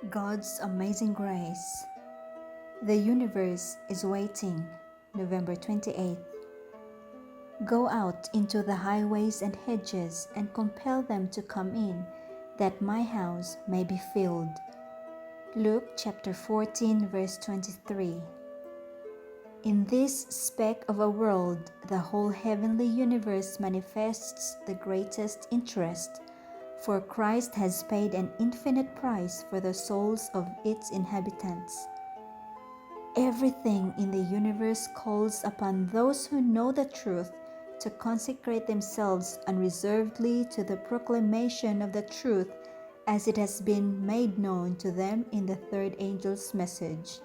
God's Amazing Grace. The universe is waiting. November 28th. Go out into the highways and hedges and compel them to come in, that my house may be filled. Luke chapter 14 verse 23. In this speck of a world, the whole heavenly universe manifests the greatest interest, for Christ has paid an infinite price for the souls of its inhabitants. Everything in the universe calls upon those who know the truth to consecrate themselves unreservedly to the proclamation of the truth as it has been made known to them in the third angel's message.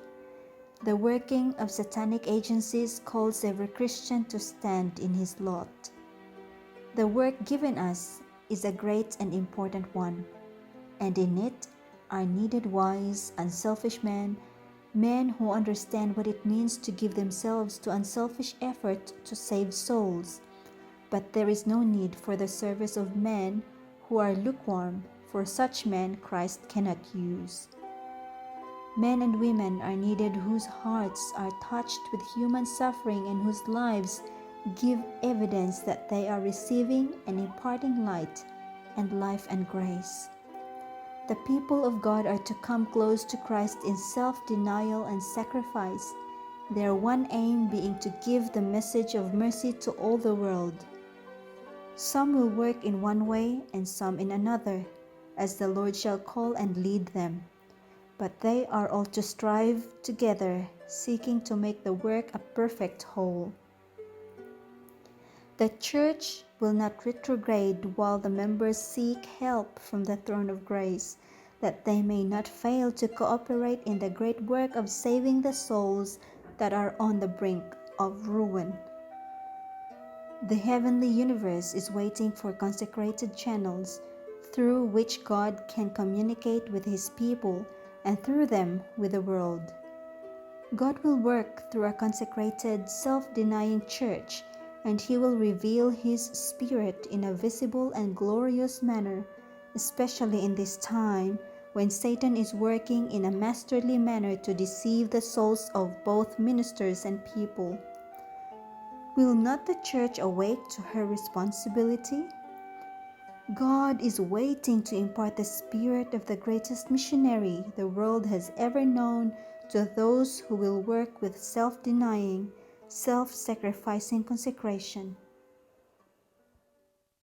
The working of satanic agencies calls every Christian to stand in his lot. The work given us is a great and important one, and in it are needed wise, unselfish men who understand what it means to give themselves to unselfish effort to save souls. But there is no need for the service of men who are lukewarm, for such men Christ cannot use. Men and women are needed whose hearts are touched with human suffering and whose lives give evidence that they are receiving and imparting light and life and grace. The people of God are to come close to Christ in self-denial and sacrifice, their one aim being to give the message of mercy to all the world. Some will work in one way and some in another, as the Lord shall call and lead them. But they are all to strive together, seeking to make the work a perfect whole. The church will not retrograde while the members seek help from the throne of grace, that they may not fail to cooperate in the great work of saving the souls that are on the brink of ruin. The heavenly universe is waiting for consecrated channels through which God can communicate with His people and through them with the world. God will work through a consecrated, self-denying church, and He will reveal His Spirit in a visible and glorious manner, especially in this time when Satan is working in a masterly manner to deceive the souls of both ministers and people. Will not the church awake to her responsibility? God is waiting to impart the spirit of the greatest missionary the world has ever known to those who will work with self-denying, self-sacrificing consecration.